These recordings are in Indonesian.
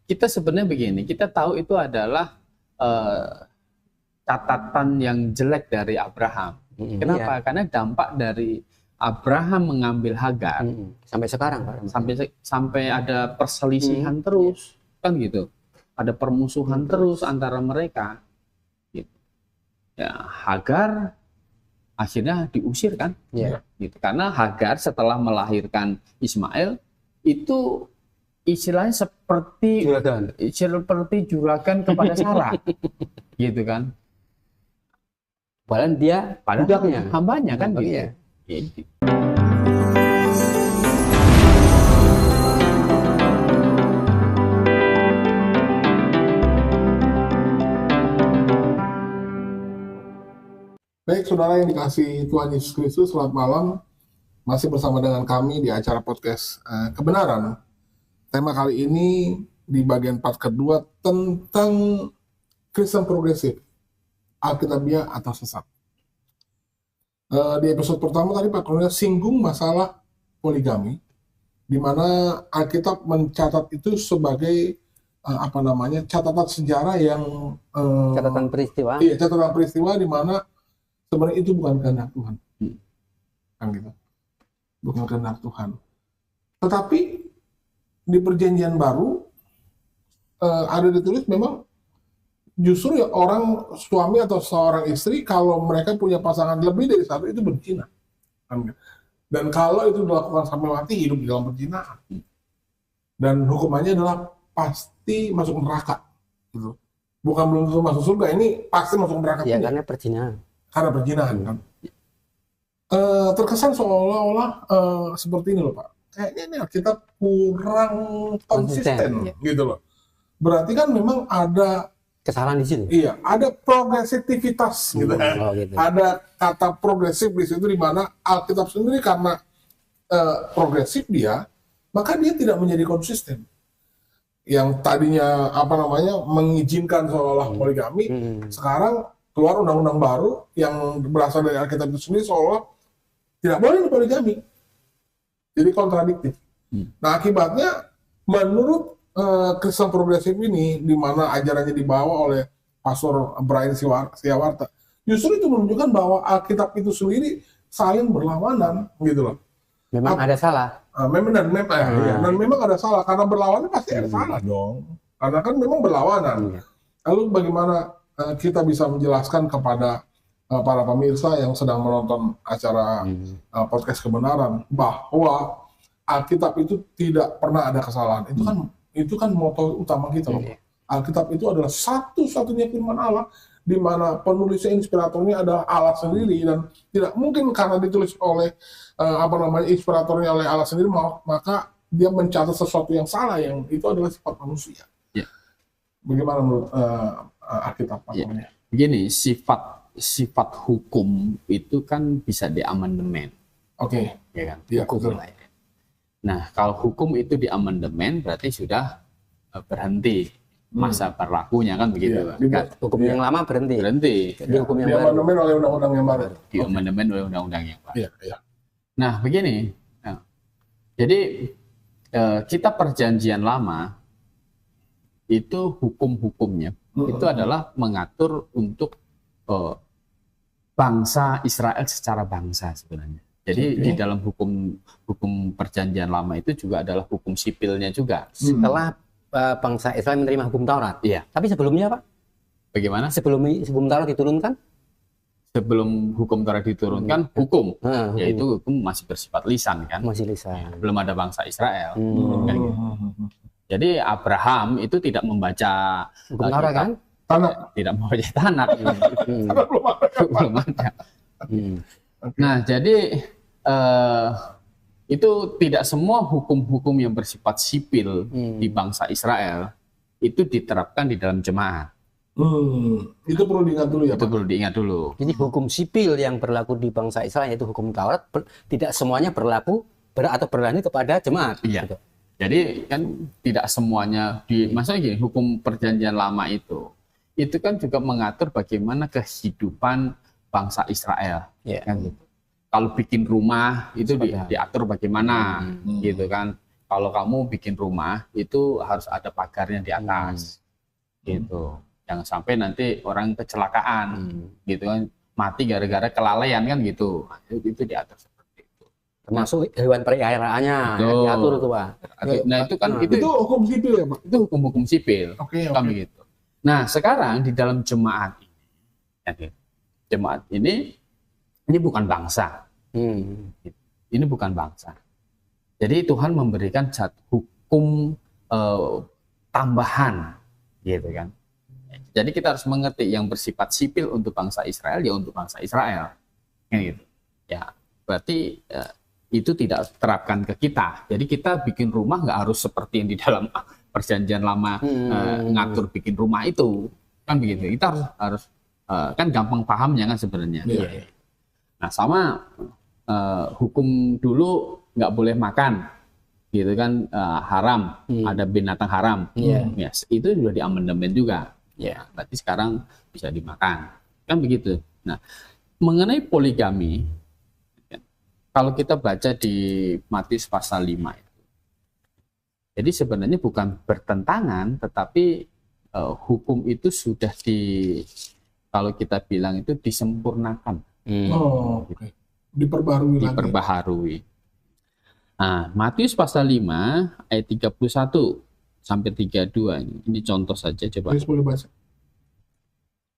kita sebenarnya begini, kita tahu itu adalah catatan yang jelek dari Abraham. Kenapa? Karena dampak dari Abraham mengambil Hagar sampai sekarang, Pak. Sampai ada perselisihan terus, kan gitu. Ada permusuhan terus antara mereka. Gitu. Ya, Hagar akhirnya diusir kan? Gitu. Karena Hagar setelah melahirkan Ismail itu istilahnya seperti juragan kepada Sarah, gitu kan? Padahal dia budaknya, hambanya kan gitu. Gitu. Baik, saudara yang dikasihi Tuhan Yesus Kristus, selamat malam. Masih bersama dengan kami di acara podcast Kebenaran. Tema kali ini di bagian part kedua tentang Kristen progresif, Alkitabiah atau sesat. Di episode pertama tadi Pak Kurnia singgung masalah poligami, di mana Alkitab mencatat itu sebagai catatan sejarah yang catatan peristiwa. Iya, catatan peristiwa di mana sebenarnya itu bukan kehendak Tuhan, kan gitu, bukan kehendak Tuhan. Tetapi di Perjanjian Baru ada ditulis memang justru ya orang suami atau seorang istri kalau mereka punya pasangan lebih dari satu itu berzina, dan kalau itu dilakukan sampai mati hidup di dalam perzinahan, dan hukumannya adalah pasti masuk neraka, gitu. Bukan belum tentu masuk surga, ini pasti masuk neraka. Ya karena perzinahan. Karena perzinahan kan. Terkesan seolah-olah seperti ini loh Pak. Kayaknya ini kita kurang konsisten gitu loh. Berarti kan memang ada kesalahan di situ. Iya, ada progresivitas gitu. Gitu. Ada kata progresif di situ di mana Alkitab sendiri karena progresif dia, maka dia tidak menjadi konsisten. Yang tadinya mengizinkan seolah poligami, sekarang keluar undang-undang baru yang berasal dari Alkitab itu sendiri seolah tidak boleh poligami. Jadi kontradiktif. Nah, akibatnya menurut Kristen progresif ini, di mana ajarannya dibawa oleh Pastor Brian Siawarta, justru itu menunjukkan bahwa Alkitab itu sendiri saling berlawanan, gitu loh. Memang ada salah. Dan memang ada salah, karena berlawanan pasti ada salah dong. Karena kan memang berlawanan. Lalu bagaimana kita bisa menjelaskan kepada para pemirsa yang sedang menonton acara podcast Kebenaran bahwa Alkitab itu tidak pernah ada kesalahan. Itu kan moto utama kita loh. Alkitab itu adalah satu-satunya firman Allah di mana penulisnya inspiratornya adalah Allah sendiri, dan tidak mungkin karena ditulis oleh inspiratornya oleh Allah sendiri maka dia mencatat sesuatu yang salah, yang itu adalah sifat manusia. Bagaimana menurut Alkitab? Begini, sifat hukum itu kan bisa diamandemen. Ya kan? Hukum. Nah, kalau hukum itu diamandemen berarti sudah berhenti masa berlakunya, kan begitu. Hukum yang lama berhenti. Jadi hukum yang baru diamandemen oleh undang-undang yang baru. Diamandemen oleh undang-undang yang baru. Nah, begini. Jadi kita perjanjian lama itu hukum-hukumnya itu adalah mengatur untuk bangsa Israel secara bangsa sebenarnya. Jadi di dalam hukum perjanjian lama itu juga adalah hukum sipilnya juga. Setelah bangsa Israel menerima hukum Taurat. Iya. Tapi sebelumnya Pak? Bagaimana? Sebelum Taurat diturunkan? Sebelum hukum Taurat diturunkan, yaitu hukum masih bersifat lisan kan? Masih lisan. Belum ada bangsa Israel. Gitu. Jadi Abraham itu tidak membaca hukum Taurat kan? Tidak membaca Tanakh. Belum ada. Nah, jadi itu tidak semua hukum-hukum yang bersifat sipil di bangsa Israel itu diterapkan di dalam jemaat. Itu perlu diingat dulu ya Pak? Itu perlu diingat dulu. Jadi hukum sipil yang berlaku di bangsa Israel yaitu hukum Taurat tidak semuanya berlaku atau berlanjut kepada jemaat. Iya. Gitu. Jadi kan tidak semuanya maksudnya gini, hukum perjanjian lama itu kan juga mengatur bagaimana kehidupan bangsa Israel. Kan gitu. Kalau bikin rumah itu diatur bagaimana gitu kan. kalau kamu bikin rumah itu harus ada pagarnya di atas, gitu. Jangan sampai nanti orang kecelakaan, gitu kan, mati gara-gara kelalaian kan gitu. Itu di atas seperti itu. Termasuk hewan peliharaannya yang diatur itu Pak. Nah itu kan itu hukum sipil ya Pak? Itu hukum sipil. Kan begitu. Nah sekarang di dalam jemaat ini, jemaat ini bukan bangsa. Ini bukan bangsa. Jadi Tuhan memberikan hukum tambahan, gitu kan. Jadi kita harus mengerti yang bersifat sipil untuk bangsa Israel ya untuk bangsa Israel, gitu. Ya berarti itu tidak terapkan ke kita. Jadi kita bikin rumah nggak harus seperti yang di dalam perjanjian lama ngatur bikin rumah itu, kan begitu. Kita harus kan gampang pahamnya kan sebenarnya. Nah sama hukum dulu nggak boleh makan, gitu kan, haram, ada binatang haram, itu sudah di amandemen juga. Ya, berarti sekarang bisa dimakan, kan begitu. Nah, mengenai poligami, kalau kita baca di Matius pasal 5 itu, jadi sebenarnya bukan bertentangan, tetapi hukum itu sudah kalau kita bilang itu disempurnakan, diperbaharui. Nah, Matius pasal 5 ayat 31 sampai 32 ini contoh saja coba. Boleh baca.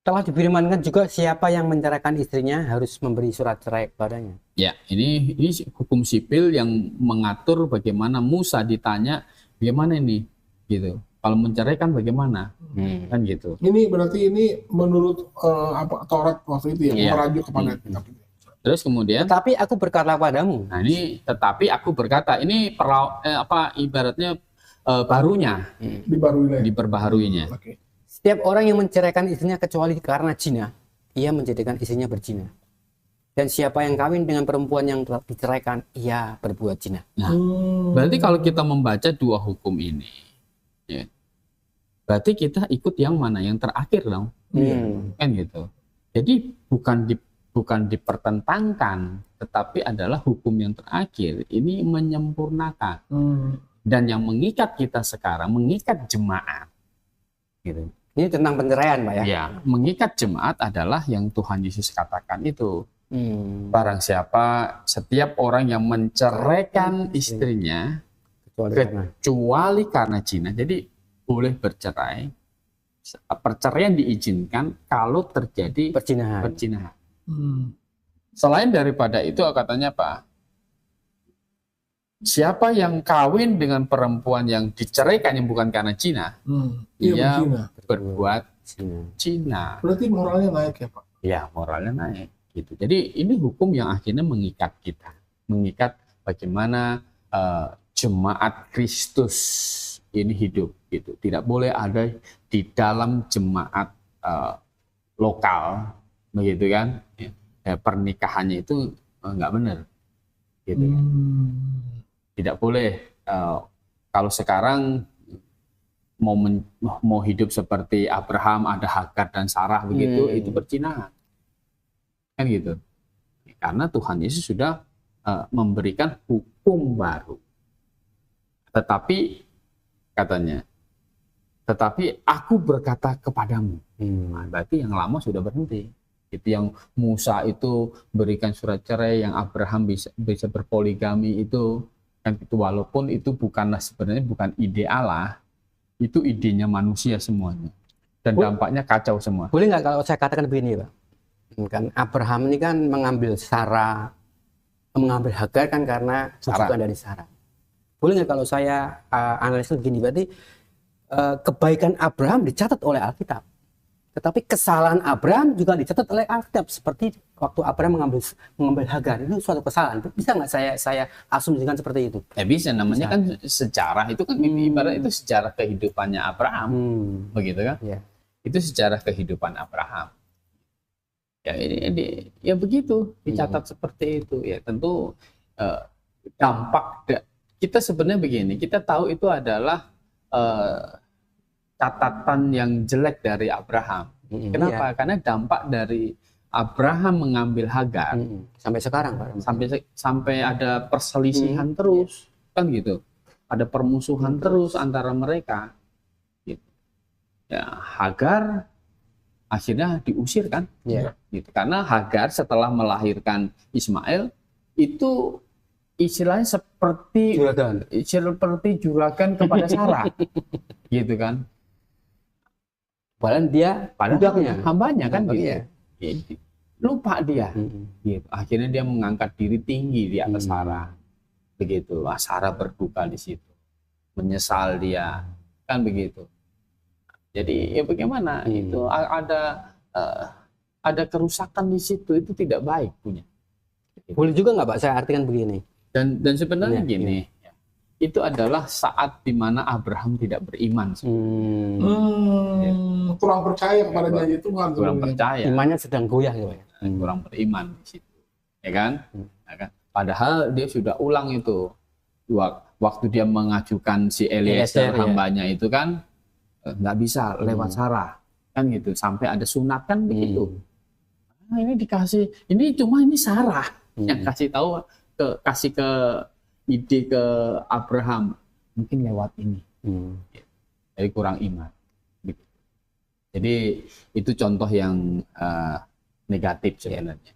Telah difirmankan juga siapa yang menceraikan istrinya harus memberi surat cerai padanya. Ya, ini hukum sipil yang mengatur bagaimana Musa ditanya bagaimana ini, gitu. Kalau menceraikan bagaimana, kan gitu. Ini berarti ini menurut Taurat waktu itu ya, merajuk kepada kitab itu. Terus kemudian. Tetapi aku berkata padamu. Nah ini tetapi aku berkata ini ibaratnya barunya, diperbaharuinya. Setiap orang yang menceraikan istrinya kecuali karena zina, ia menjadikan istrinya berzina. Dan siapa yang kawin dengan perempuan yang telah diceraikan, ia berbuat zina. Nah, berarti kalau kita membaca dua hukum ini, ya, berarti kita ikut yang mana? Yang terakhir dong, kan gitu. Jadi bukan dipertentangkan, tetapi adalah hukum yang terakhir. Ini menyempurnakan. Dan yang mengikat kita sekarang, mengikat jemaat, gitu. Ini tentang penceraian, Pak ya? Ya, mengikat jemaat adalah yang Tuhan Yesus katakan itu. Barang siapa, setiap orang yang menceraikan istrinya, kecuali karena zina. Jadi boleh bercerai. Perceraian diizinkan kalau terjadi perzinahan. Selain daripada itu katanya Pak, siapa yang kawin dengan perempuan yang diceraikan yang bukan karena zina, ia berbuat zina. Berarti moralnya naik ya Pak? Ya, moralnya naik. Gitu. Jadi ini hukum yang akhirnya mengikat kita, mengikat bagaimana jemaat Kristus ini hidup. Gitu. Tidak boleh ada di dalam jemaat lokal, begitu kan? Pernikahannya itu nggak benar. Gitu. Tidak boleh kalau sekarang mau hidup seperti Abraham, ada Hagar dan Sarah begitu, itu perzinahan, kan gitu. Karena Tuhan Yesus sudah memberikan hukum baru. Tetapi katanya, tetapi aku berkata kepadamu, nah, berarti yang lama sudah berhenti. Itu yang Musa itu berikan surat cerai, yang Abraham bisa berpoligami itu. Kan itu walaupun itu sebenarnya bukan ide Allah, itu idenya manusia semuanya, dan dampaknya kacau semua. Boleh nggak kalau saya katakan begini Pak, kan Abraham ini kan mengambil Hagar kan karena masukan dari Sarah. Boleh nggak kalau saya analisis begini, berarti kebaikan Abraham dicatat oleh Alkitab, tetapi kesalahan Abraham juga dicatat oleh Alkitab, seperti waktu Abraham mengambil Hagar, itu suatu kesalahan. Bisa nggak saya asumsikan seperti itu? Ya bisa, namanya kan sejarah itu kan ibarat itu sejarah kehidupannya Abraham, begitu kan? Ya. Itu sejarah kehidupan Abraham. Ya ini ya begitu dicatat seperti itu. Ya tentu dampak kita sebenarnya begini, kita tahu itu adalah catatan yang jelek dari Abraham. Kenapa? Karena dampak dari Abraham mengambil Hagar sampai sekarang Pak. Sampai ada perselisihan terus, kan gitu. ada permusuhan terus antara mereka. Gitu. Ya, Hagar akhirnya diusir kan, gitu. Karena Hagar setelah melahirkan Ismail itu istilahnya seperti juragan kepada Sarah, gitu kan. Padahal dia budaknya, hambanya kan, gitu. Lupa dia, gitu. Akhirnya dia mengangkat diri tinggi di atas Sarah, begitu. Sarah berduka di situ, menyesal dia, kan begitu. Jadi ya bagaimana itu ada kerusakan di situ, itu tidak baik punya. Boleh juga nggak Pak saya artikan begini? Dan sebenarnya gini, itu adalah saat dimana Abraham tidak beriman. Kurang percaya kepada janji Tuhan. Kurang percaya. Imannya sedang goyah ya. Kurang beriman di situ, ya kan? Padahal dia sudah ulang itu waktu dia mengajukan si Eliezer hambanya itu kan. Nggak bisa lewat Sarah kan gitu, sampai ada sunat kan begitu. Nah, ini dikasih, ini Sarah yang kasih tahu kasih ke ide ke Abraham, mungkin lewat ini. Jadi kurang iman gitu. Jadi itu contoh yang negatif sebenarnya.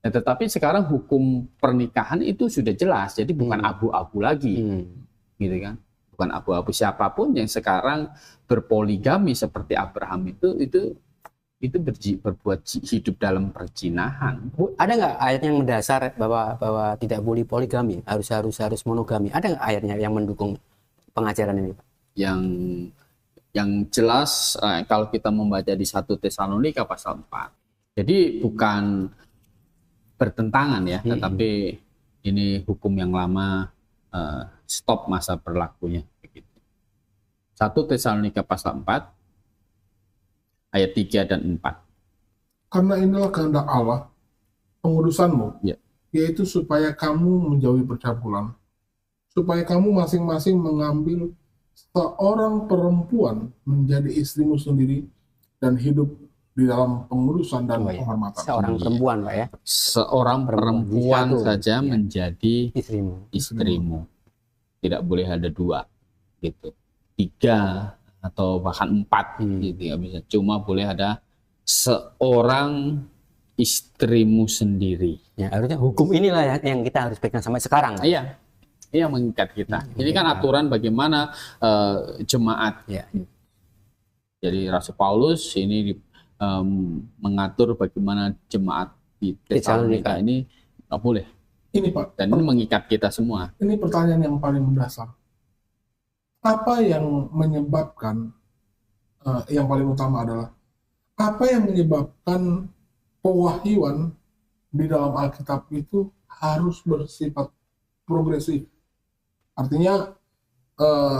Nah, tetapi sekarang hukum pernikahan itu sudah jelas, jadi bukan abu-abu lagi, gitu kan. Bukan abu-abu. Siapapun yang sekarang berpoligami seperti Abraham itu berbuat hidup dalam perzinahan. Ada nggak ayat yang mendasar bahwa tidak boleh poligami, harus monogami? Ada nggak ayatnya yang mendukung pengajaran ini, Pak? Yang jelas kalau kita membaca di 1 Tesalonika pasal 4. Jadi bukan bertentangan ya, tetapi ini hukum yang lama stop masa berlakunya begitu. 1 Tesalonika pasal 4 ayat 3 dan 4. Karena inilah kehendak Allah pengudusanmu, yaitu supaya kamu menjauhi percabulan, supaya kamu masing-masing mengambil seorang perempuan menjadi istrimu sendiri dan hidup di dalam pengudusan dan penghormatan. Seorang perempuan, Pak ya. Seorang perempuan saja menjadi istrimu. Tidak boleh ada 2 gitu. 3 atau bahkan 4 gitu, nggak bisa. Cuma boleh ada seorang istrimu sendiri. Ya, harusnya hukum inilah yang kita harus pegang sampai sekarang. Iya. Iya, mengikat kita. Ini kan aturan bagaimana jemaat. Jadi Rasul Paulus ini mengatur bagaimana jemaat di Tesalonika ini nggak boleh. Ini Pak. Dan ini mengikat kita semua. Ini pertanyaan yang paling mendasar. Apa yang menyebabkan, yang paling utama adalah, apa yang menyebabkan pewahyuan di dalam Alkitab itu harus bersifat progresif? Artinya,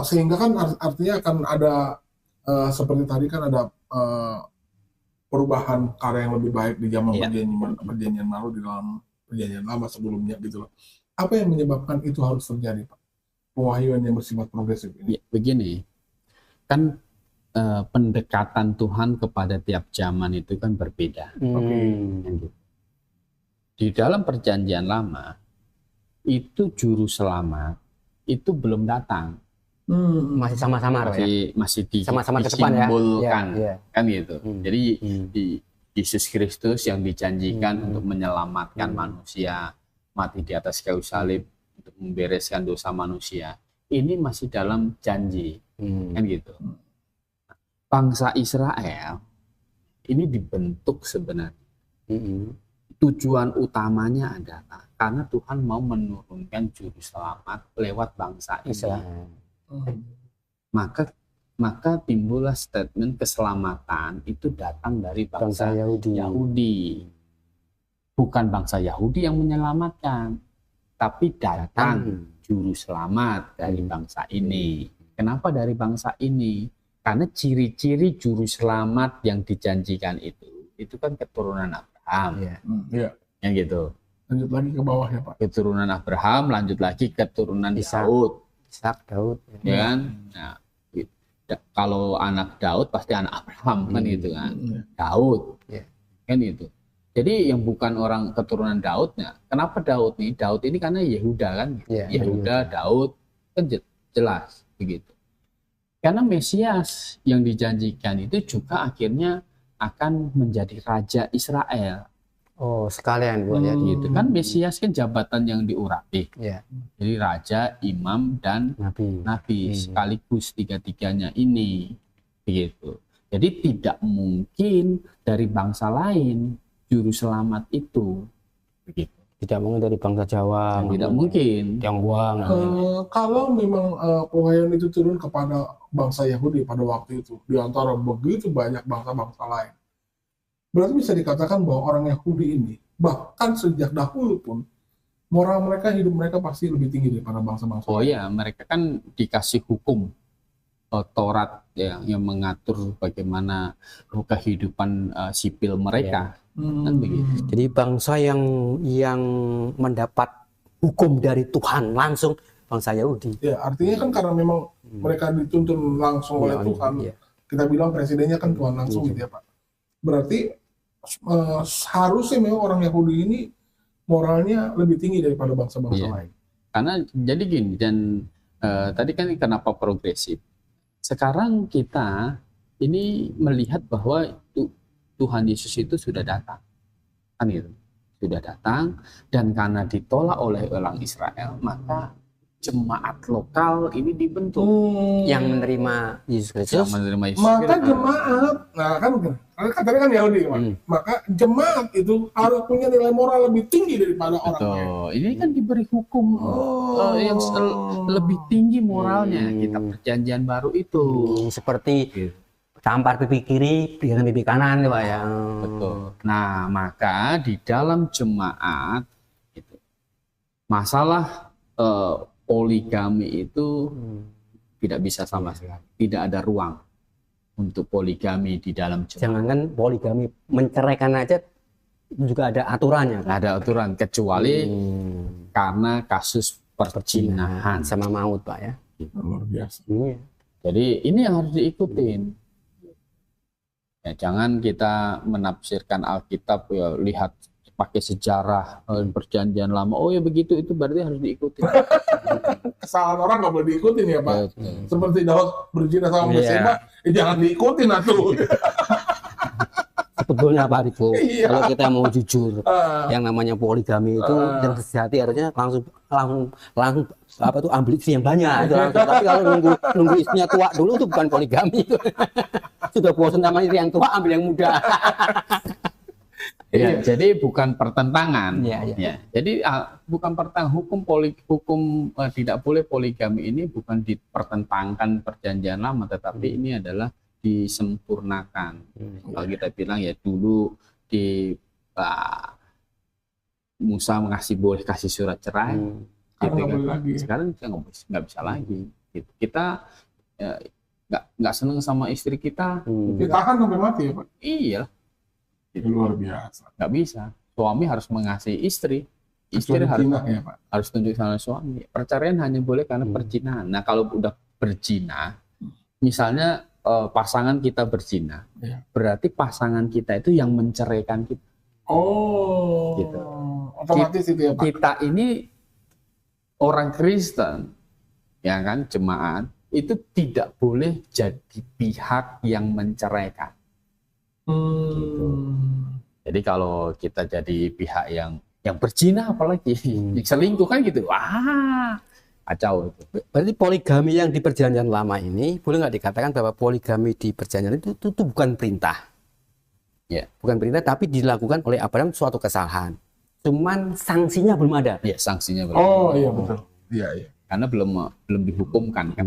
sehingga kan artinya akan ada, seperti tadi kan ada perubahan karya yang lebih baik di zaman perjanjian baru di dalam perjanjian lama sebelumnya gitu loh. Apa yang menyebabkan itu harus terjadi, Pak? Pewahyuan yang bersifat progresif ini. Ya, begini, kan pendekatan Tuhan kepada tiap zaman itu kan berbeda. Di dalam perjanjian lama itu juru selamat itu belum datang. Masih sama-sama, masih sama-sama ke depan disimbolkan, kan gitu. Jadi di Yesus Kristus yang dijanjikan untuk menyelamatkan manusia, mati di atas kayu salib untuk membereskan dosa manusia, ini masih dalam janji, kan gitu. Bangsa Israel ini dibentuk sebenarnya. Tujuan utamanya adalah karena Tuhan mau menurunkan juru selamat lewat bangsa Israel. Maka timbullah statement keselamatan itu datang dari bangsa Yahudi. Bukan bangsa Yahudi yang menyelamatkan, tapi datang juru selamat dari bangsa ini. Kenapa dari bangsa ini? Karena ciri-ciri juru selamat yang dijanjikan itu kan keturunan Abraham. Yang gitu. Lanjut lagi ke bawah ya Pak. Keturunan Abraham, lanjut lagi keturunan Daud. Daud. Ya kan? Nah, kalau anak Daud pasti anak Abraham kan gitu kan. Daud. Kan gitu. Jadi yang bukan orang keturunan Daudnya, kenapa Daud nih? Daud ini karena Yehuda kan. Yehuda, Daud kan jelas begitu. Karena Mesias yang dijanjikan itu juga akhirnya akan menjadi raja Israel. Oh, sekalian Bu ya. Gitu kan, Mesias kan jabatan yang diurapi. Ya. Jadi raja, imam, dan nabi sekaligus tiga-tiganya ini. Begitu. Jadi tidak mungkin dari bangsa lain juru selamat itu. Begitu. Tidak mungkin dari bangsa Jawa. Tidak mungkin. Tionghoa. Kalau memang pewahyan itu turun kepada bangsa Yahudi pada waktu itu, di antara begitu banyak bangsa-bangsa lain, berarti bisa dikatakan bahwa orang Yahudi ini, bahkan sejak dahulu pun, moral mereka, hidup mereka pasti lebih tinggi daripada bangsa-bangsa. Oh iya, mereka kan dikasih hukum Taurat yang mengatur bagaimana kehidupan sipil mereka. Kan begitu. Jadi bangsa yang mendapat hukum dari Tuhan langsung bangsa Yahudi. Ya, artinya kan karena memang mereka dituntun langsung oleh Tuhan. Kita bilang presidennya kan Tuhan langsung gitu ya Pak. Berarti seharusnya memang orang Yahudi ini moralnya lebih tinggi daripada bangsa-bangsa lain. Karena jadi gini, dan tadi kan kenapa progresif. Sekarang kita ini melihat bahwa Tuhan Yesus itu sudah datang, kan itu sudah datang, dan karena ditolak oleh orang Israel, maka jemaat lokal ini dibentuk yang menerima Yesus Kristus. Maka jemaat, nah kan katanya kan Yahudi, maka jemaat itu harus punya nilai moral lebih tinggi daripada orangnya. Ini kan diberi hukum yang lebih tinggi moralnya. Kita perjanjian baru itu seperti tampar pipi kiri dengan pipi kanan, Pak ya. Betul. Nah, maka di dalam jemaat itu masalah poligami itu tidak bisa sama sekali. Tidak ada ruang untuk poligami di dalam jemaat. Jangankan poligami, menceraikan aja juga ada aturannya. Ada aturan, kecuali karena kasus perzinahan sama maut, Pak ya. Luar biasa. Jadi ini yang harus diikutin. Ya, jangan kita menafsirkan Alkitab ya, lihat pakai sejarah perjanjian lama. Oh ya begitu, itu berarti harus diikuti. Kesalahan orang nggak boleh diikutin ya Pak. Seperti Daud berzina sama Batseba, jangan diikutin atuh. Sebetulnya Pak Riko, kalau kita mau jujur, yang namanya poligami itu yang sejati harusnya langsung apa tuh ambil istri yang banyak. Tapi kalau nunggu istrinya tua dulu itu bukan poligami itu. Sudah bosan sama istri yang tua, ambil yang muda. Ya, jadi bukan pertentangan. Ya. Jadi bukan pertentangan, hukum tidak boleh poligami ini bukan dipertentangkan perjanjian lama, tetapi ini adalah disempurnakan. Kalau kita bilang ya dulu di Musa boleh kasih surat cerai, gitu kan. Sekarang kita nggak bisa lagi. Gitu. Kita nggak seneng sama istri kita, ditahan sampai mati ya Pak. Iya. Itu luar biasa. Nggak bisa. Suami harus mengasihi istri. Istri harus tunduk sama suami. Perceraian hanya boleh karena perzinahan. Nah kalau udah berzina, misalnya pasangan kita berzina, berarti pasangan kita itu yang menceraikan kita. Oh, gitu. Otomatis itu ya Pak. Kita ini orang Kristen, ya kan, jemaat itu tidak boleh jadi pihak yang menceraikan. Gitu. Jadi kalau kita jadi pihak yang berzina, apalagi yang selingkuh kan gitu, wah kacau itu. Berarti poligami yang di perjanjian lama ini boleh nggak dikatakan bahwa poligami di perjanjian itu bukan perintah, bukan perintah, tapi dilakukan oleh Abraham suatu kesalahan. Cuman sanksinya belum ada. Ya, sanksinya belum. Oh iya betul. Iya. Karena belum dihukumkan kan.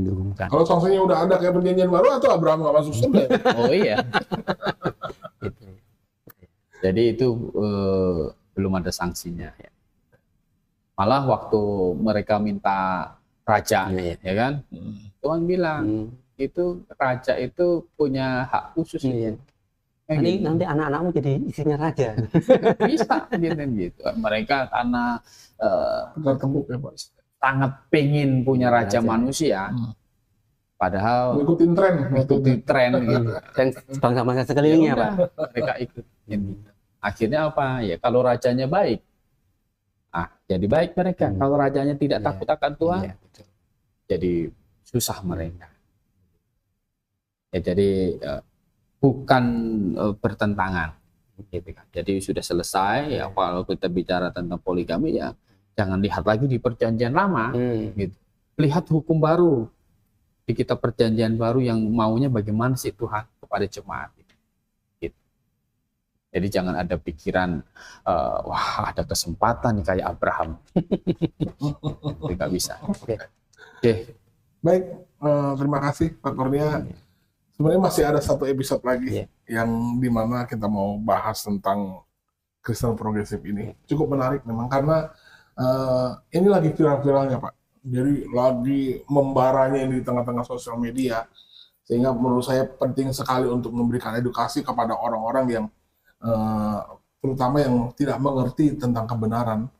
Kalau sanksinya udah ada kayak perjanjian baru atau Abraham nggak masuk surga? Oh iya. Jadi itu belum ada sanksinya. Ya. Malah waktu mereka minta raja, ya kan? Tuhan bilang itu raja itu punya hak khusus. Nanti anak-anakmu jadi istrinya raja. Bisa gitu. Mereka karena sangat pengen punya raja manusia. Padahal ngikutin tren gitu. Dan bangsa-bangsa sekelilingnya Pak. Mereka ikutin. Akhirnya apa? Ya kalau rajanya baik, jadi baik mereka. Kalau rajanya tidak takut akan Tuhan, jadi susah mereka. Ya, jadi bukan bertentangan, gitu kan. Jadi sudah selesai. Ya, kalau kita bicara tentang poligami ya jangan lihat lagi di perjanjian lama, gitu. Lihat hukum baru di kitab perjanjian baru yang maunya bagaimana sih Tuhan kepada jemaat. Gitu. Jadi jangan ada pikiran wah ada kesempatan nih kayak Abraham. Itu nggak bisa. Oke. Baik, terima kasih Pak Kurnia. Sebenarnya masih ada satu episode lagi yang dimana kita mau bahas tentang Kristen progresif ini. Cukup menarik memang karena ini lagi viral-viralnya Pak. Jadi lagi membaranya di tengah-tengah sosial media. Sehingga menurut saya penting sekali untuk memberikan edukasi kepada orang-orang yang terutama yang tidak mengerti tentang kebenaran.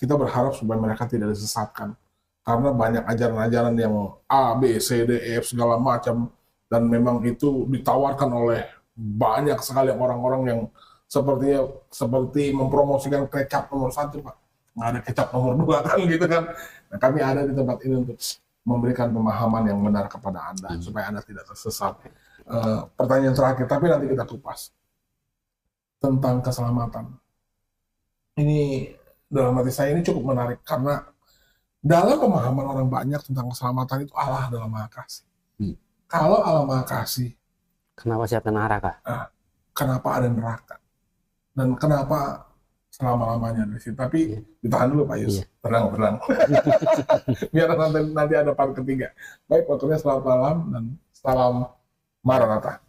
Kita berharap supaya mereka tidak disesatkan. Karena banyak ajaran-ajaran yang A, B, C, D, E, F segala macam, dan memang itu ditawarkan oleh banyak sekali orang-orang yang seperti mempromosikan kecap nomor 1 Pak, nggak ada kecap nomor 2 kan gitu kan. Nah, kami ada di tempat ini untuk memberikan pemahaman yang benar kepada Anda supaya Anda tidak tersesat. Pertanyaan terakhir, tapi nanti kita kupas tentang keselamatan. Ini dalam hati saya ini cukup menarik karena dalam pemahaman orang banyak tentang keselamatan itu Allah adalah Maha Kasih. Kalau Allah Maha Kasih, kenapa siapkan neraka? Kenapa ada neraka? Dan kenapa selama-lamanya di situ? Tapi ditahan dulu Pak Yus. Tenang. Biar nanti ada part ketiga. Baik, waktunya selamat malam dan salam Maranatha.